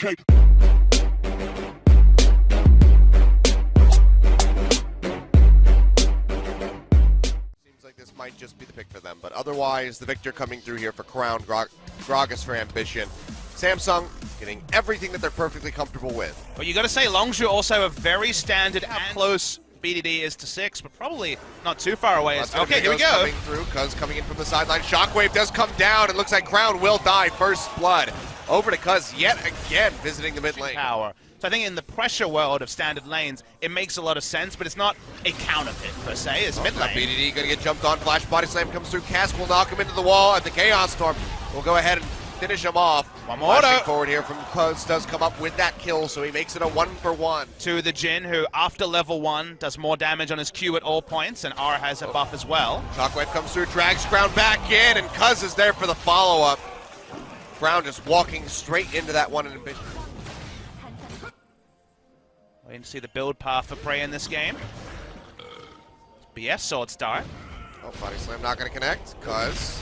SSG. Seems like this might just be the pick for them, but otherwise the victor coming through here for Crown, Gragas for Ambition. Samsung getting everything that they're perfectly comfortable with. But you got to say, Longzhu also a very standard and close BDD is to 6, but probably not too far away. Okay, here we go. Coming through, Cuz coming in from the sideline. Shockwave does come down. It looks like Crown will die. First blood. Over to Cuz yet again, visiting the mid lane. Power. So I think in the pressure world of standard lanes, it makes a lot of sense, but it's not a counter pick per se. It's mid lane. BDD gonna get jumped on. Flash body slam comes through. Cask will knock him into the wall, and the Chaos Storm will go ahead and finish him off. One more forward here from Cuz does come up with that kill, so he makes it a 1-for-1. To the Jhin, who after level 1 does more damage on his Q at all points, and R has a buff as well. Shockwave comes through, drags Crown back in, and Cuz is there for the follow-up. Crown just walking straight into that one in Ambition. Waiting to see the build path for Prey in this game. BF Sword Star. Oh, body slam not gonna connect. Cuz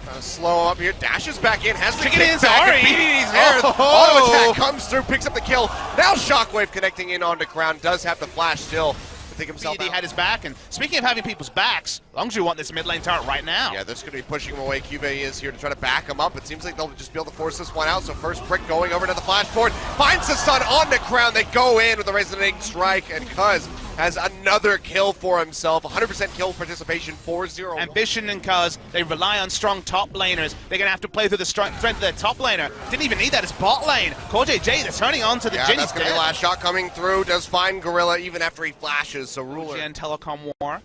trying to slow him up here, dashes back in, has to get back, and BDD's there. Auto attack comes through, picks up the kill. Now Shockwave connecting in onto Crown, does have the flash still to take himself BDD out. had his back, and speaking of having people's backs, Longzhu want this mid lane turret right now. Yeah, this is going to be pushing him away. Cube is here to try to back him up. It seems like they'll just be able to force this one out, so first brick going over to the flash forward, finds the stun onto Crown. They go in with a resonating strike, and Cuz has another kill for himself. 100% kill participation, 4-0. Ambition and Cuz, they rely on strong top laners. They're going to have to play through the strength of their top laner. Didn't even need that as bot lane. Core JJ, they're turning on to the Jhin. That's going to be the last shot coming through. Does find Gorilla even after he flashes, so Ruler. And Telecom War.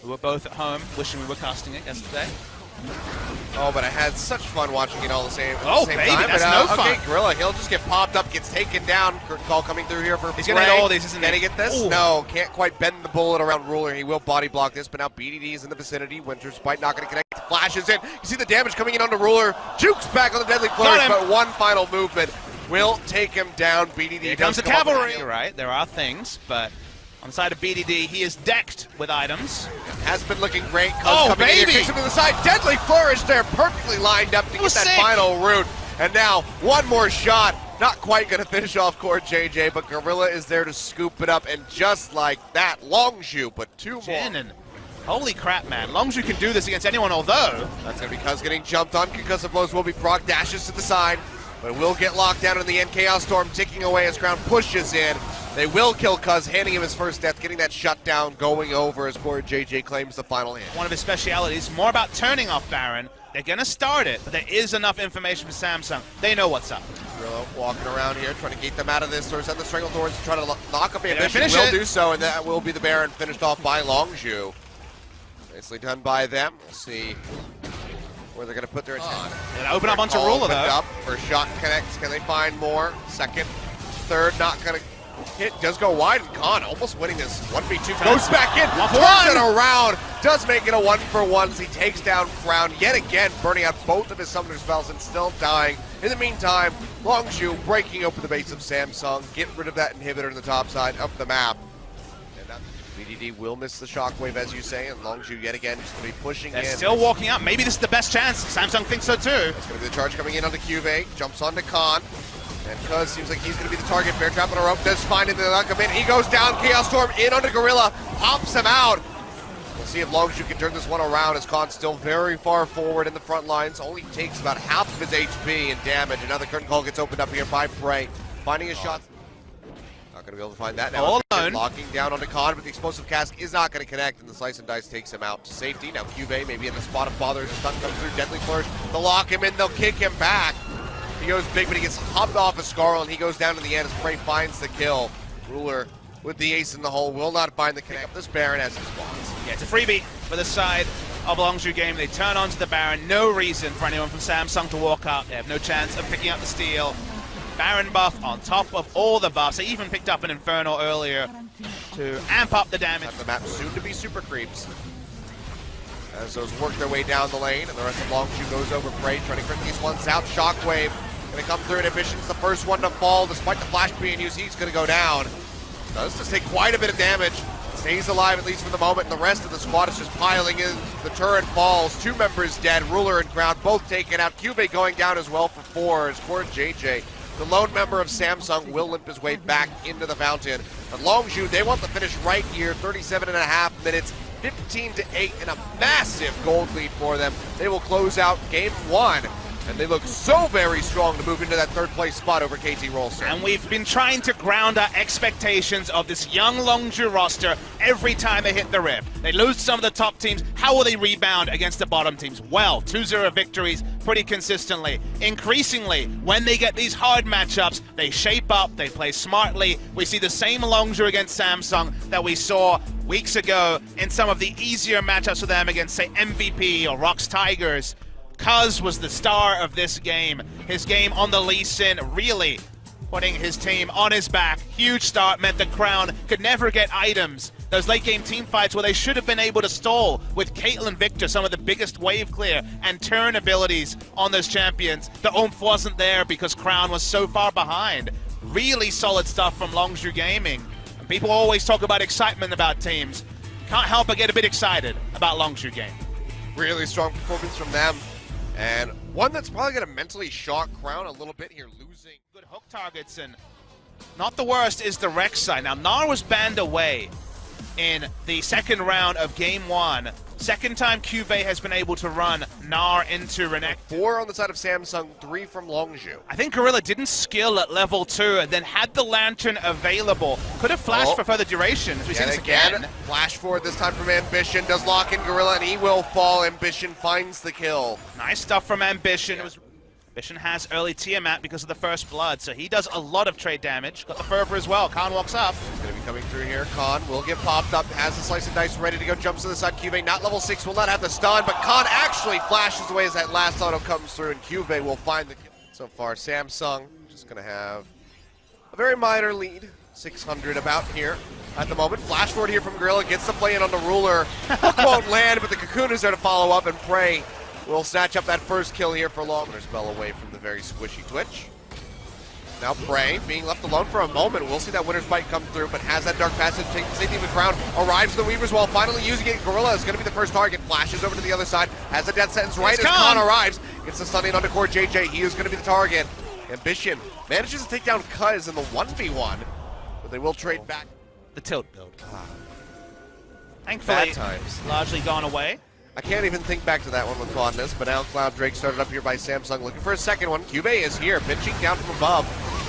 We were both at home wishing we were casting it yesterday. Oh, but I had such fun watching it all the same. Oh, baby, time. that's no fun. Okay, Gorilla, he'll just get popped up, gets taken down. Curtain call coming through here for He's going to hit all these, isn't he? Can he get this? Ooh. No, can't quite bend the bullet around Ruler. He will body block this, but now BDD is in the vicinity. Winter Spite not going to connect. Flashes in. You see the damage coming in onto Ruler. Jukes back on the deadly flourish, but one final movement will take him down. BDD Here comes the cavalry. You're right, there are things, but on the side of BDD, he is decked with items. Has been looking great. Oh, coming baby! In here, kicks him to the side. Deadly flourish there, perfectly lined up to get that sick. final root. And now, one more shot. Not quite going to finish off Core JJ, but Gorilla is there to scoop it up. And just like that, Longzhu, but two more. And holy crap, man. Longzhu can do this against anyone, although That's going to be Cuz getting jumped on. Concussive blows will be proc, dashes to the side. But it will get locked down in the end. Chaos Storm ticking away as Crown pushes in. They will kill Cuz, handing him his first death, getting that shutdown going over as Core JJ claims the final hit. one of his specialities, more about turning off Baron. They're going to start it, but there is enough information for Samsung. They know what's up. Gorilla walking around here, trying to gate them out of this, or send the Strangledoors to try to knock up Ambition. finish Will it. do so, and that will be the Baron finished off by Longzhu. Nicely done by them. We'll see where they're going to put their attention. They're going to open up onto Ruler, though. Up. First shot connects. Can they find more? Second, third, not going to hit. Does go wide, and Khan almost winning this 1v2. Goes back in, turns it around. Does make it a 1-for-1 as he takes down Crown yet again, burning out both of his summoner spells and still dying. In the meantime, Longzhu breaking open the base of Samsung. Get rid of that inhibitor in the top side of the map. BDD will miss the shockwave, as you say, and Longzhu yet again just going to be pushing They're in. still walking out. Maybe this is the best chance. Samsung thinks so too. It's going to be the charge coming in onto Cuvée. Jumps onto Khan. And Cuz seems like he's going to be the target. Bear trap on a rope. Does find him to knock him in. He goes down. Chaos Storm in onto Gorilla. Pops him out. We'll see if Longzhu can turn this one around as Khan's still very far forward in the front lines. Only takes about half of his HP and damage. Another curtain call gets opened up here by Prey. Finding his shot. Not going to be able to find that now. All alone. Locking down onto Khan, but the explosive cask is not going to connect, and the slice and dice takes him out to safety. Now Cuvée maybe in the spot of bother as the stun comes through. Deadly flourish. They'll lock him in. They'll kick him back. He goes big, but he gets hopped off of Scarl, and he goes down to the end as Prey finds the kill. Ruler with the ace in the hole will not find the connect. This Baron as he spawns. Yeah, it's a freebie for the side of Longzhu game. They turn onto the Baron. No reason for anyone from Samsung to walk up. They have no chance of picking up the steal. Baron buff on top of all the buffs. They even picked up an Inferno earlier to amp up the damage. The map soon to be super creeps. As those work their way down the lane, and the rest of Longzhu goes over Prey, trying to crit these ones out. Shockwave going to come through in Ambition's the first one to fall. Despite the flash being used, he's going to go down. Does just take quite a bit of damage. Stays alive, at least for the moment, and the rest of the squad is just piling in. The turret falls. Two members dead. Ruler and Crown both taken out. Cuvée going down as well for 4 as Core JJ The lone member of Samsung will limp his way back into the fountain. But Longzhu, they want the finish right here, 37.5 minutes, 15-8, and a massive gold lead for them. They will close out game 1. And they look so very strong to move into that third place spot over KT Rolster. And we've been trying to ground our expectations of this young Longzhu roster every time they hit the rift. They lose some of the top teams. How will they rebound against the bottom teams? Well, 2-0 victories pretty consistently. Increasingly, when they get these hard matchups, they shape up, they play smartly. We see the same Longzhu against Samsung that we saw weeks ago in some of the easier matchups for them against, say, MVP or Rox Tigers. Cuz was the star of this game. His game on the Lee Sin, really putting his team on his back. Huge start meant the Crown could never get items. Those late game team fights where they should have been able to stall with Caitlyn Victor, some of the biggest wave clear and turn abilities on those champions. The oomph wasn't there because Crown was so far behind. Really solid stuff from Longzhu Gaming. And people always talk about excitement about teams. Can't help but get a bit excited about Longzhu Game. Really strong performance from them. And one that's probably going to mentally shock Crown a little bit here, losing. Good hook targets, and not the worst is the Rex side. Now, Gnar was banned away in the second round of Game 1. Second time Cuvée has been able to run Gnar into Renekton. 4 on the side of Samsung, 3 from Longzhu. I think Gorilla didn't skill at level 2 and then had the Lantern available. Could have flashed for further duration, as we see this again. Flash forward this time from Ambition, does lock in Gorilla, and he will fall. Ambition finds the kill. Nice stuff from Ambition. Ambition has early Tiamat because of the first blood, so he does a lot of trade damage. Got the fervor as well. Khan walks up. He's going to be coming through here. Khan will get popped up, has the slice and dice ready to go, jumps to the side. Cuvée not level 6, will not have the stun, but Khan actually flashes away as that last auto comes through, and Cuvée will find the kill. So far, Samsung just going to have a very minor lead. 600 about here at the moment. Flash forward here from Gorilla, gets the play in on the ruler. Hook won't land, but the Cocoon is there to follow up, and Prey will snatch up that first kill here for Long. Spell away from the very squishy Twitch. Now Prey being left alone for a moment. We'll see that Winter's Bite come through, but has that Dark Passage taking safety of the Crown. Arrives to the Weavers while finally using it. Gorilla is going to be the first target. Flashes over to the other side. Has a death sentence right as Khan arrives. Gets the stunning onto Core JJ. He is going to be the target. Ambition manages to take down Cuz in the 1v1, but they will trade back. The tilt build. Thankfully, largely gone away. I can't even think back to that one with fondness, but now Cloud Drake started up here by Samsung, looking for a second one. Cuvée is here, pitching down from above.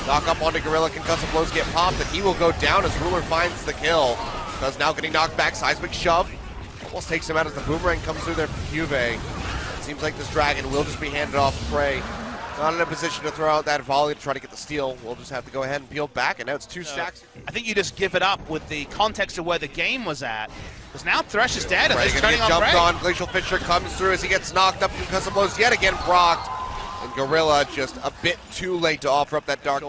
Knock up onto Gorilla, concussive blows get popped, and he will go down as Ruler finds the kill. Cuz now getting knocked back, seismic shove. Almost takes him out as the boomerang comes through there for Cuvée. It seems like this dragon will just be handed off to Prey. Not in a position to throw out that volley to try to get the steal. We'll just have to go ahead and peel back, and now it's 2 stacks. I think you just give it up with the context of where the game was at. Because now Thresh is dead, and Prey he's gonna turning get on jumped Prey. on. Glacial Fisher comes through as he gets knocked up. Concussive blows yet again procced. And Gorilla just a bit too late to offer up that dark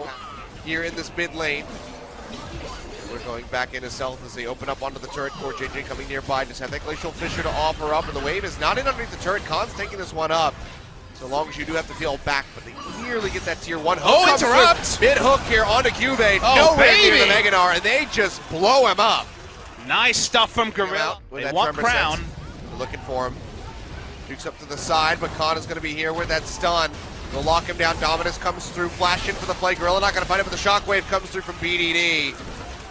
here in this mid lane. We're going back into Stealth as they open up onto the turret. Core JJ coming nearby. Just have that Glacial Fisher to offer up, and the wave is not in underneath the turret. Khan's taking this one up. So long as you do have to peel back, but they nearly get that tier 1 hook. Oh, interrupt! Mid hook here onto Cuvée. Oh, Nowhere near baby! the Mega Gnar, and they just blow him up. Nice stuff from Gorilla. They want Crown. Looking for him. Dukes up to the side, but Khan is going to be here with that stun. They'll lock him down. Dominus comes through, flash in for the play. Gorilla not going to find it, but the shockwave comes through from BDD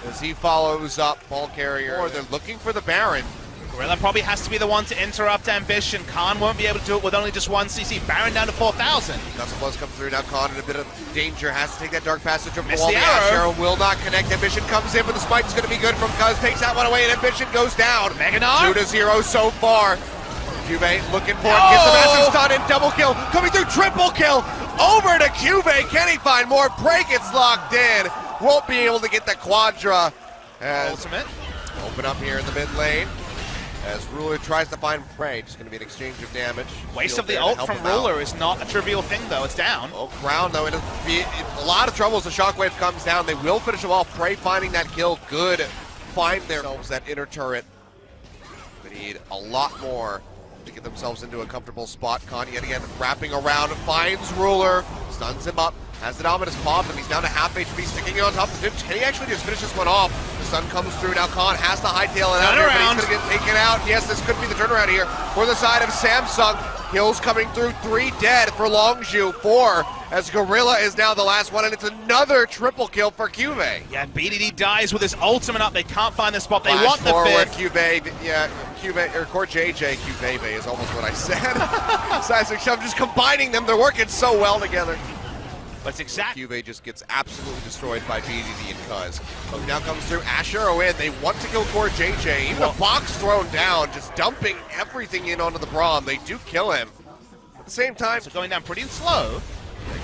as he follows up Ball Carrier. Or they're looking for the Baron. Gorilla probably has to be the one to interrupt Ambition. Khan won't be able to do it with only just 1 CC. Baron down to 4,000. Concussive blows come through. Now Khan in a bit of danger. Has to take that Dark Passage over the Missed wall. the Ash arrow. arrow will not connect. Ambition comes in, but the spike is going to be good from Cuz. Takes that one away, and Ambition goes down. Mega Gnar. 2-0 so far. Cuvée looking for it. Gets a massive stun and double kill. Coming through, triple kill. Over to Cuvée. Can he find more? Prey gets locked in. Won't be able to get the Quadra. Ultimate. Open up here in the mid lane. As Ruler tries to find Prey, just going to be an exchange of damage. Waste Shield of the there to ult help from him out. Ruler is not a trivial thing, though. It's down. Oh, Crown, though, it'll be a lot of trouble as the Shockwave comes down. They will finish him off. Prey finding that kill. Good. Find themselves that inner turret. They need a lot more to get themselves into a comfortable spot. Khan yet again wrapping around, finds Ruler, stuns him up, has the Dominus pop, and he's down to half HP, sticking it on top of the Can he actually just finish this one off? The stun comes through, now Khan has to hightail it out here, but he's gonna get taken out. Yes, this could be the turnaround here for the side of Samsung. Kills coming through, 3 dead for Longzhu, 4 as Gorilla is now the last one, and it's another triple kill for Cuvee. Yeah, and BDD dies with his ultimate up. They can't find the spot. They Flash want the forward, fifth. Cuvee, yeah, Cuvee, or Core JJ, Cuvee is almost what I said. Seismic Shove, just combining them, they're working so well together. But it's exact. Cuvee just gets absolutely destroyed by BDD and Cuz. Hook now comes through, Ashero in, they want to kill Core JJ, even a box thrown down, just dumping everything in onto the Braum. They do kill him. At the same time, So going down pretty slow.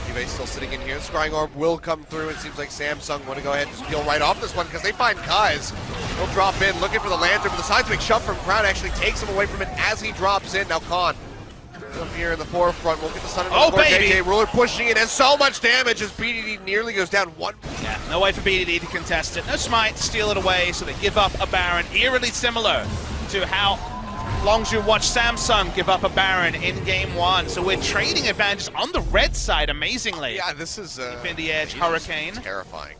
Cuvee still sitting in here. Scrying Orb will come through. It seems like Samsung want to go ahead and just peel right off this one because they find Kuz. He'll drop in, looking for the lantern, but the seismic shove from Crown actually takes him away from it as he drops in. Now Khan up here in the forefront. We'll get the sun into the baby! JJ. Ruler pushing in, has so much damage as BDD nearly goes down one. Yeah, no way for BDD to contest it. No smite, steal it away, so they give up a Baron. Eerily similar to how Longzhu watched Samsung give up a Baron in game one. So we're trading advantages on the red side, amazingly. Yeah, this is Deep in the edge, Hurricane. Terrifying.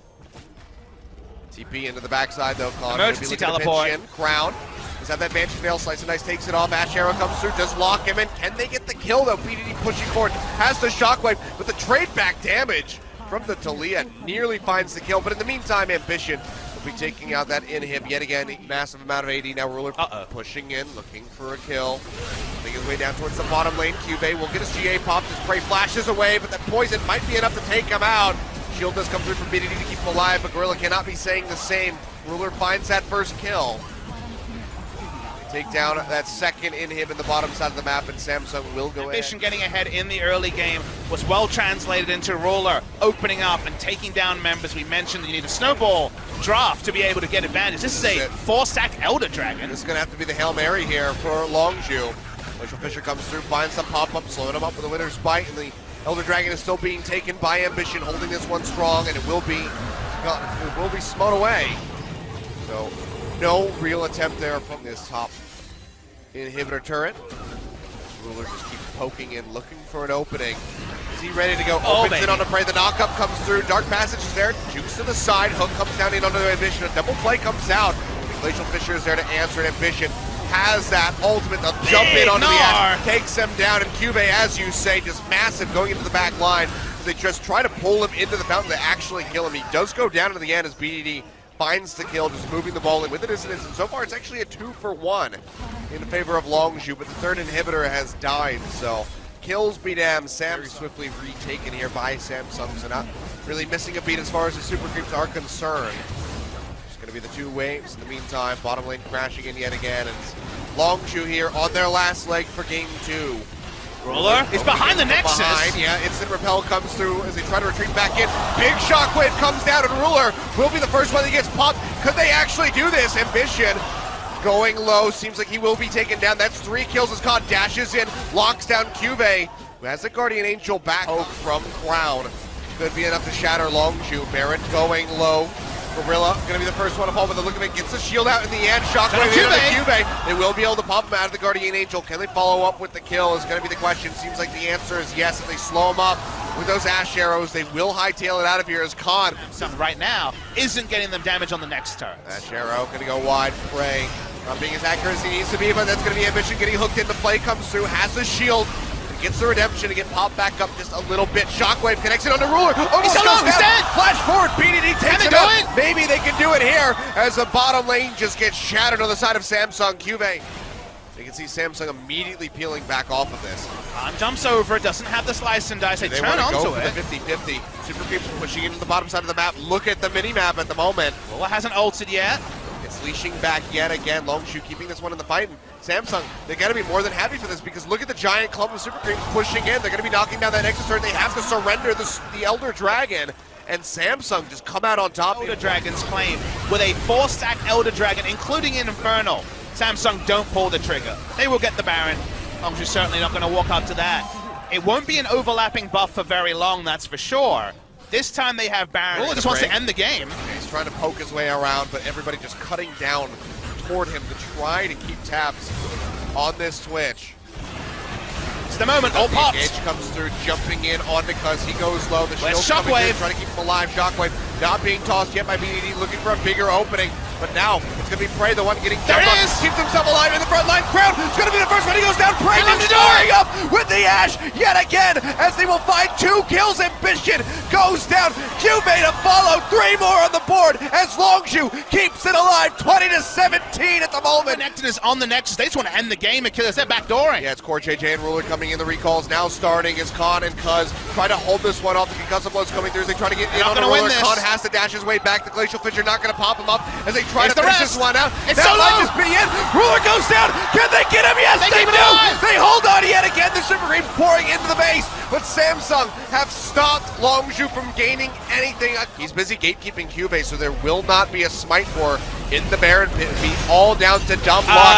TP into the backside though. Khan Emergency gonna be looking to teleport. pinch in. Crown does have that Banshee Veil. Slice and Dice takes it off. Ash Arrow comes through, does lock him in. Can they get the kill though? BDD pushing forward, has the shockwave, but the trade back damage from the Talia nearly finds the kill. But in the meantime, Ambition will be taking out that inhib yet again. Massive amount of AD. Now Ruler pushing in, looking for a kill. Making his way down towards the bottom lane. Cuvee will get his GA popped. His prey flashes away, but that poison might be enough to take him out. Shield does come through for BDD to keep him alive, but Gorilla cannot be saying the same. Ruler finds that first kill. They take down that second inhib in the bottom side of the map, and Samsung will go Ambition ahead. getting ahead in the early game was well translated into Ruler opening up and taking down members. We mentioned that you need a snowball draft to be able to get advantage. This is a 4-stack Elder Dragon. This is going to have to be the Hail Mary here for Longzhu. Glacial Fisher comes through, finds some pop-up, slowing him up with a Winter's Bite, and the Elder Dragon is still being taken by Ambition, holding this one strong, and it will be smote away. So, no real attempt there from this top inhibitor turret. Ruler just keeps poking in, looking for an opening. Is he ready to go? Opens it on the prey. The knockup comes through. Dark Passage is there. Juice to the side. Hook comes down in onto the Ambition. A double play comes out. Glacial Fisher is there to answer it. Ambition has that ultimate. They'll jump in onto the ash. Takes them down. And Cuvee, as you say, just massive going into the back line. They just try to pull him into the fountain to actually kill him. He does go down to the end as BDD finds the kill, just moving the ball in with the distance. And so far, it's actually a 2-for-1 in favor of Longzhu, but the third inhibitor has died. So kills be damned. Sam swiftly retaken here by Samsung, so not really missing a beat as far as the super creeps are concerned. It's going to be the two waves in the meantime. Bottom lane crashing in yet again, and it's Longzhu here on their last leg for game 2. Ruler is behind the Nexus. Yeah, instant repel comes through as they try to retreat back in. Big shockwave comes down, and Ruler will be the first one that gets popped. Could they actually do this? Ambition going low. Seems like he will be taken down. That's 3 kills as Khan dashes in, locks down Cuvee, who has the Guardian Angel back. Hope from Crown. Could be enough to shatter Longzhu. Barrett going low. Gorilla going to be the first one to fall, but the look of it gets the shield out in the end. Shockwave into Cuvee. They will be able to pop him out of the Guardian Angel. Can they follow up with the kill is going to be the question. Seems like the answer is yes. If they slow him up with those Ash Arrows, they will hightail it out of here as Khan. Right now isn't getting them damage on the next turn. Ash Arrow going to go wide, Prey. Not being as accurate as he needs to be, but that's going to be Ambition getting hooked into play. Comes through, has the shield. Gets the redemption to get popped back up just a little bit. Shockwave connects it on the Ruler. He's dead! Flash forward, BDD takes it out. Maybe they can do it here as the bottom lane just gets shattered on the side of Samsung. Cuvee. You can see Samsung immediately peeling back off of this. Khan jumps over, doesn't have the slice and dice. They turn onto it. The 50-50. Super Creeps pushing into the bottom side of the map. Look at the mini-map at the moment. Ruler hasn't ulted yet. It's leashing back yet again. Longzhu keeping this one in the fight. And Samsung, they got to be more than happy for this because look at the giant clump of Super Creeps pushing in. They're going to be knocking down that Nexus turret. They have to surrender the Elder Dragon. And Samsung just come out on top. Elder Dragon's claim with a 4-stack Elder Dragon, including an Infernal. Samsung don't pull the trigger. They will get the Baron. Longzhu's certainly not going to walk up to that. It won't be an overlapping buff for very long, that's for sure. This time they have Baron. Ruler just wants to end the game. He's trying to poke his way around, but everybody just cutting down toward him to try to keep tabs on this Twitch. It's the moment, all pops. Engage comes through, jumping in on because he goes low. The shield Shockwave trying to keep him alive. Shockwave not being tossed yet by BDD, looking for a bigger opening. but now it's going to be Prey, the one getting There jumped on. it is! Keeps himself alive in the front line. Crown is going to be the first one. He goes down. Prey And just Longzhu scoring up with the Ash yet again as they will find 2 kills. Ambition goes down. Cubey to follow. 3 more on the board as Longzhu keeps it alive. 20-17 at the moment. Connected is on the Nexus. They just want to end the game and kill us. They're backdooring. Yeah, it's Core JJ and Ruler coming in. The recalls now starting as Khan and Cuz try to hold this one off. The concussive blows coming through as they try to get in on the Ruler. Khan has to dash his way back. The Glacial Fissure not going to pop him up as they try to finish this one out. It's that so might low. just be it. Ruler goes down. Can they get him? Yes, they do. They hold on yet again. The Super Cream pouring into the base, but Samsung have stopped Longzhu from gaining anything. He's busy gatekeeping Cubey, so there will not be a smite war in the Baron pit. It'll be all down to dumb luck.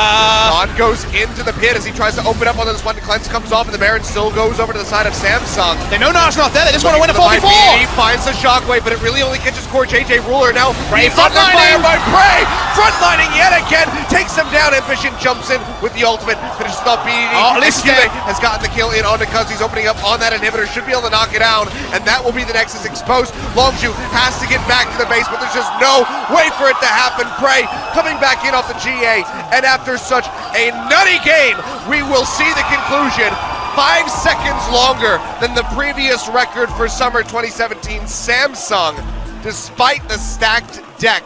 Khan goes into the pit as he tries to open up on this one. The cleanse comes off, and the Baron still goes over to the side of Samsung. They know Nars not there. They just want to win a 4v4. He finds the shockwave, but it really only catches Core JJ. Ruler now Prey under fire frontlining by Prey. Frontlining yet again. Takes him down. Ambition jumps in with the ultimate. Finishes off BDD. Oh, Cubey has gotten the kill in on the Cuz. He's opening up on that inhibitor. Should be able to knock it down, and that will be the Nexus exposed. Longzhu has to get back to the base, but there's just no way for it to happen. Prey coming back in off the GA, and after such a nutty game, we will see the conclusion. 5 seconds longer than the previous record for summer 2017. Samsung, despite the stacked deck,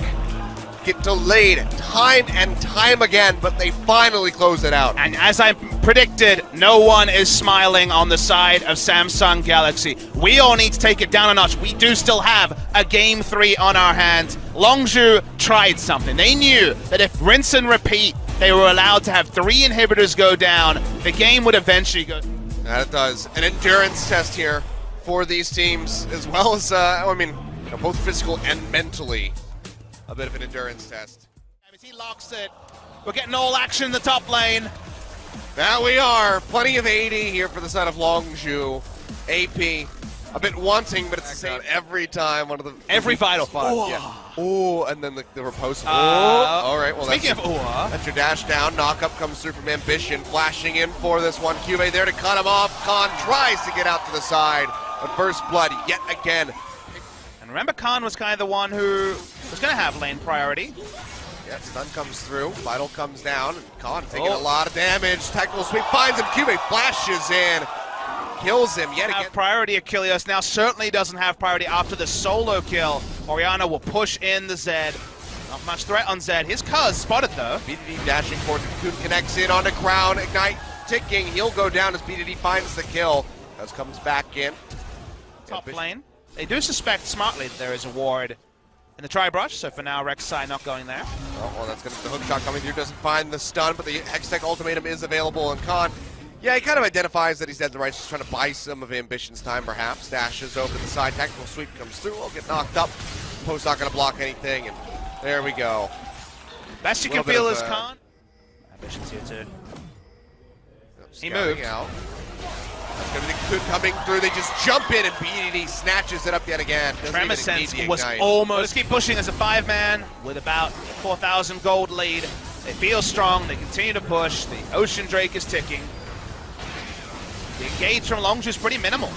get delayed time and time again, but they finally close it out. And as I predicted, no one is smiling on the side of Samsung Galaxy. We all need to take it down a notch. We do still have a Game 3 on our hands. Longzhu tried something. They knew that if rinse and repeat, they were allowed to have 3 inhibitors go down, the game would eventually go. That it does. An endurance test here for these teams, as well as, both physical and mentally. A bit of an endurance test. As he locks it, we're getting all action in the top lane. That we are. Plenty of AD here for the side of Longzhu. AP, a bit wanting, but it's the same every time. One of the Every vital. Yeah. Oh, and then the riposte. All right. Well, speaking that's your dash down. Knock up comes through from Ambition, flashing in for this one. Cubey there to cut him off. Khan tries to get out to the side, but first blood yet again. And remember, Khan was kind of the one who was going to have lane priority. Yeah, stun comes through, Vital comes down, and Khan taking a lot of damage. Tactical sweep finds him, Cubey flashes in, kills him yet again. Priority Achilles now certainly doesn't have priority after the solo kill. Oriana will push in the Zed. Not much threat on Zed. His Cuz spotted though. BDD dashing forward, Cocoon connects in onto Crown, Ignite ticking, he'll go down as BDD finds the kill. Cuz comes back in. Top lane. They do suspect smartly that there is a ward in the Tri-Brush, so for now Rek'Sai not going there. Oh, well, that's going to the hook shot coming through, doesn't find the stun, but the Hextech ultimatum is available, and Khan, yeah, he kind of identifies that he's dead to the right, just trying to buy some of Ambition's time perhaps. Dashes over to the side, tactical sweep comes through, will get knocked up. Post not going to block anything, and there we go. Best you can feel is Khan. Ambition's here too. He moved. Out. That's going to be the Cocoon coming through, they just jump in and BDD snatches it up yet again. Tremor Sense was almost. Let's keep pushing as a 5-man with about 4,000 gold lead. They feel strong, they continue to push, the Ocean Drake is ticking. The engage from Longzhu is pretty minimal.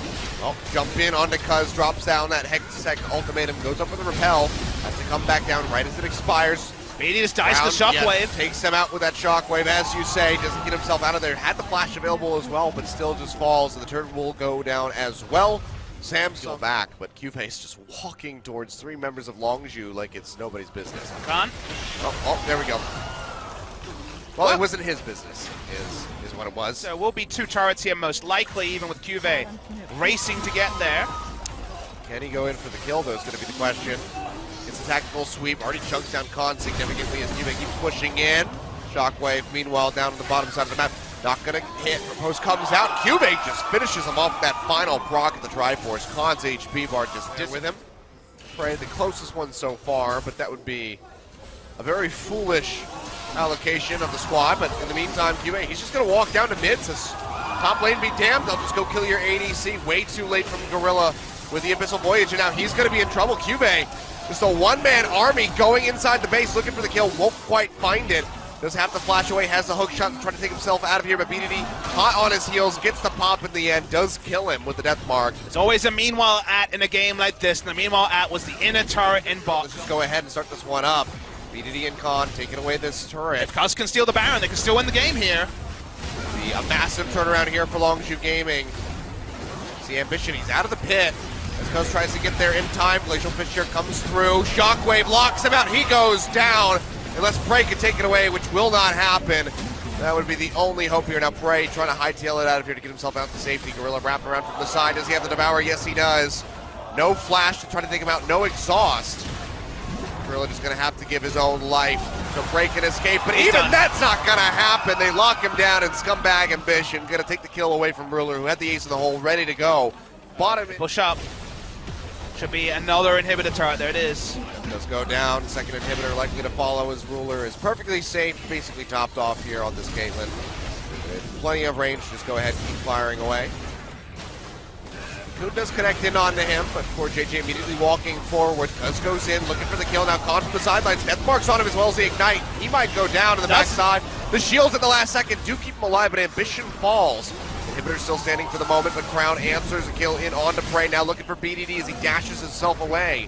Oh, jump in onto Cuz, drops down that Hextech ultimatum, goes up with a repel, has to come back down right as it expires. BD just dies to the shockwave. Yeah, takes him out with that shockwave, as you say, doesn't get himself out of there. Had the flash available as well, but still just falls, and the turret will go down as well. Samsung back, but Q-Face just walking towards 3 members of Longzhu like it's nobody's business. Khan? Oh, there we go. Well, it wasn't his business, is what it was. So will be 2 turrets here most likely, even with Cuvée racing to get there. Can he go in for the kill, though, is going to be the question. It's a tactical sweep, already chunks down Khan significantly as Cubey keeps pushing in. Shockwave, meanwhile, down on the bottom side of the map. Not going to hit. Post comes out. Cubey just finishes him off that final proc at the Triforce. Khan's HP bar just did with him. Prey the closest one so far, but that would be a very foolish allocation of the squad. But in the meantime, Cubey, he's just going to walk down to mid. Says, top lane be damned. They'll just go kill your ADC. Way too late from Gorilla with the Abyssal Voyage. And now he's going to be in trouble. Cubey, just a one-man army going inside the base looking for the kill. Won't quite find it. Does have to flash away, has the hook shot, trying to take himself out of here, but BDD hot on his heels, gets the pop in the end, does kill him with the death mark. There's always a meanwhile at in a game like this, and the meanwhile at was the inner turret in bot. Let's just go ahead and start this one up. BDD and Khan taking away this turret. If Cuz can steal the Baron, they can still win the game here. A massive turnaround here for Longzhu Gaming. See Ambition, he's out of the pit. As Cuz tries to get there in time, Glacial Fissure comes through. Shockwave locks him out, he goes down. Unless Prey can take it away, which will not happen. That would be the only hope here. Now Prey trying to hightail it out of here to get himself out to safety. Gorilla wrapping around from the side. Does he have the Devour? Yes, he does. No flash to try to take him out. No exhaust. Gorilla just going to have to give his own life to break and escape. But even that's not going to happen. They lock him down, and Scumbag Ambition going to take the kill away from Ruler, who had the ace of the hole ready to go. Bottom push up. Should be another inhibitor turret. There it is. Does go down. Second inhibitor likely to follow as Ruler is perfectly safe, basically topped off here on this Caitlyn. With plenty of range, just go ahead and keep firing away. Coon does connect in onto him, but poor JJ immediately walking forward. Cuz goes in, looking for the kill. Now Khan from the sidelines. Death marks on him as well as the Ignite. He might go down to the backside. The shields at the last second do keep him alive, but Ambition falls. Inhibitor still standing for the moment, but Crown answers a kill in onto Prey. Now looking for BDD as he dashes himself away.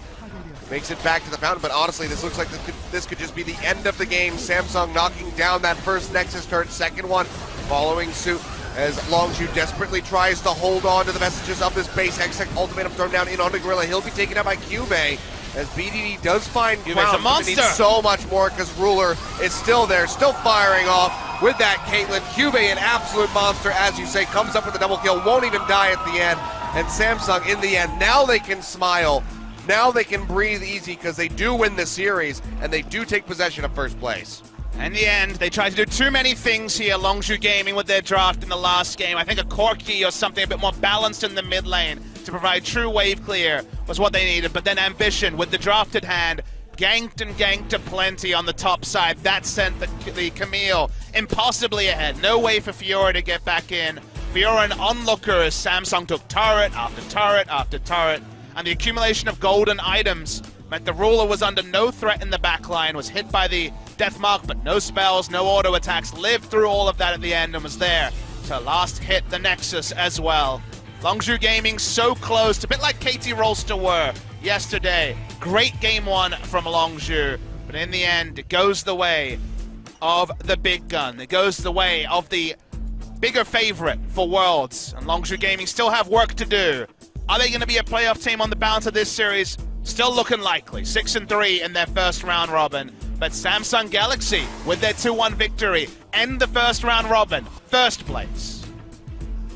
Makes it back to the fountain, but honestly, this looks like this could just be the end of the game. Samsung knocking down that first Nexus turret, second one following suit as Longzhu desperately tries to hold on to the messages of this base. Hextech ultimatum thrown down in onto Gorilla. He'll be taken out by Cube as BDD does find Crown. A monster. He needs so much more because Ruler is still there, still firing off with that Caitlyn. Cube, an absolute monster, as you say, comes up with a double kill, won't even die at the end. And Samsung, in the end, now they can smile. Now they can breathe easy because they do win the series and they do take possession of first place. In the end, they tried to do too many things here, Longzhu Gaming, with their draft in the last game. I think a Corki or something a bit more balanced in the mid lane to provide true wave clear was what they needed. But then Ambition, with the drafted hand, ganked and ganked to plenty on the top side. That sent the Camille impossibly ahead. No way for Fiora to get back in. Fiora an onlooker as Samsung took turret after turret after turret. And the accumulation of golden items meant the Ruler was under no threat in the backline, was hit by the death mark, but no spells, no auto attacks, lived through all of that at the end and was there to last hit the Nexus as well. Longzhu Gaming so close, a bit like KT Rolster were yesterday. Great game one from Longzhu, but in the end, it goes the way of the big gun. It goes the way of the bigger favorite for Worlds, and Longzhu Gaming still have work to do. Are they going to be a playoff team on the balance of this series? Still looking likely. 6-3 in their first round robin. But Samsung Galaxy, with their 2-1 victory, end the first round robin, first place.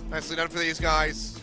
Nicely done for these guys.